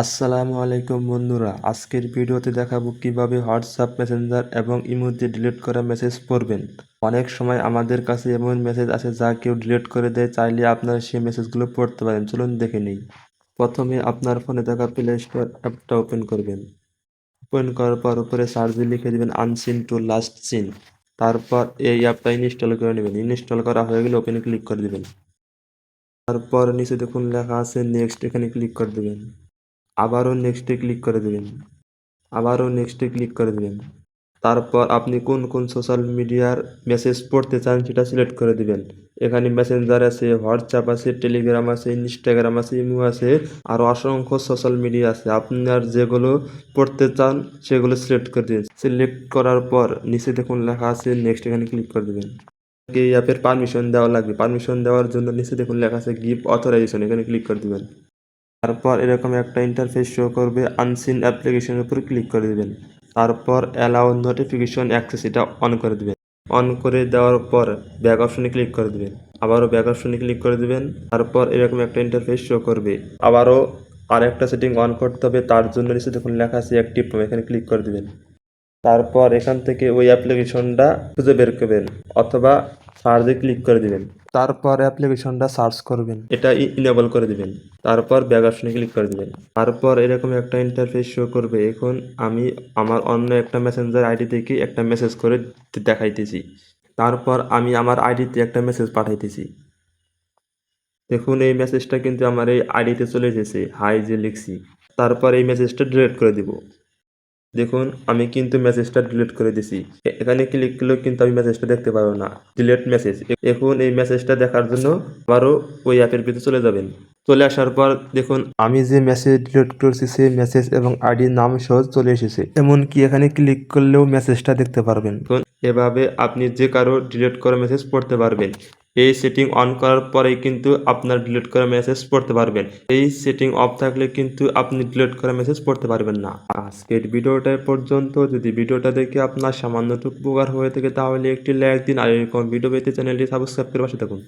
আসসালামু আলাইকুম বন্ধুরা, আজকের ভিডিওতে দেখাবো কিভাবে হোয়াটসঅ্যাপ মেসেঞ্জার এবং ইমোতে ডিলিট করা মেসেজ পড়বেন। অনেক সময় আমাদের কাছে এমন মেসেজ আসে যা কেউ ডিলিট করে দেয়, চাইলে আপনারা সেই মেসেজগুলো পড়তে পারেন। চলুন দেখে নিই। প্রথমে আপনার ফোনে থাকা প্লে স্টোর অ্যাপটা ওপেন করবেন। ওপেন করার পর উপরে সার্চে লিখে দেবেন আনসিন টু লাস্ট সিন। তারপর এই অ্যাপটা ইনস্টল করে নেবেন। ইনস্টল করা হয়ে গেলে ওপেনে ক্লিক করে দেবেন। তারপর নিচে দেখুন লেখা আছে নেক্সট, এখানে ক্লিক করে দেবেন। আবারও নেক্সটে ক্লিক করে দেবেন। আবারও নেক্সটে ক্লিক করে দেবেন। তারপর আপনি কোন কোন সোশ্যাল মিডিয়ার মেসেজ পড়তে চান সেটা সিলেক্ট করে দিবেন। এখানে মেসেঞ্জার আছে, হোয়াটসঅ্যাপ আছে, টেলিগ্রাম আছে, ইনস্টাগ্রাম আছে, ইমো আছে, আর অসংখ্য সোশ্যাল মিডিয়া আছে। আপনার যেগুলো পড়তে চান সেগুলো সিলেক্ট করে দিন। সিলেক্ট করার পর নিচে দেখুন লেখা আছে নেক্সট, এখানে ক্লিক করে দেবেন। এই অ্যাপের পারমিশন দেওয়া লাগবে। পারমিশন দেওয়ার জন্য নিচে দেখুন লেখা আছে গিভ অথরাইজেশন, এখানে ক্লিক করে দিবেন। তারপর এরকম একটা ইন্টারফেস শো করবে। আনসিন অ্যাপ্লিকেশনের উপর ক্লিক করে দেবেন। তারপর অ্যালাউ নোটিফিকেশন অ্যাক্সেস এটা অন করে দেবেন। অন করে দেওয়ার পর ব্যাক অপশনে ক্লিক করে দেবেন। আবারও ব্যাক অপশনে ক্লিক করে দেবেন। তারপর এরকম একটা ইন্টারফেস শো করবে। আবারও আরেকটা সেটিং অন করতে হবে, তার জন্য নিচে দেখুন লেখা আছে অ্যাক্টিভ নাও, এখানে ক্লিক করে দেবেন। তারপর এখান থেকে ওই অ্যাপ্লিকেশনটা খুঁজে বের করবেন অথবা সার্চে ক্লিক করে দিবেন। তারপর অ্যাপ্লিকেশনটা সার্চ করবেন, এটা ইনেবল করে দিবেন। তারপর ব্যাক অপশনে ক্লিক করে দিবেন। তারপর এরকম একটা ইন্টারফেস শো করবে। এখন আমি আমার অন্য একটা মেসেঞ্জার আইডি থেকে একটা মেসেজ করে দেখাইতেছি। তারপর আমি আমার আইডিতে একটা মেসেজ পাঠাইতেছি। দেখুন এই মেসেজটা কিন্তু আমার এই আইডিতে চলে এসেছে, হাই যে লিখছি। তারপর এই মেসেজটা ডিলিট করে দিব। দেখুন আমি কিন্তু মেসেজটা ডিলিট করে দিছি। এখানে ক্লিক করলেও কিন্তু আমি মেসেজটা দেখতে পারবো না, ডিলিট মেসেজ। এখন এই মেসেজটা দেখার জন্য আবারও ওই অ্যাপের ভিতরে চলে যাবেন। চলে আসার পর দেখুন আমি যে মেসেজ ডিলিট করছি সেই মেসেজ এবং আইডির নাম সহ চলে এসেছে। এমনকি এখানে ক্লিক করলেও মেসেজটা দেখতে পারবেন। এভাবে আপনি যে কারো ডিলিট করা মেসেজ পড়তে পারবেন। এই সেটিং অন করার পরেই কিন্তু আপনার ডিলিট করা মেসেজ পড়তে পারবেন। এই সেটিং অফ থাকলে কিন্তু আপনি ডিলিট করা মেসেজ পড়তে পারবেন না। আজকের ভিডিওটা পর্যন্ত। যদি ভিডিওটা দেখে আপনার সামান্যটুকু উপকার হয়ে থাকে তাহলে একটি লাইক দিন, আর এরকম ভিডিও পেতে চ্যানেলটি সাবস্ক্রাইব করে পাশে থাকুন।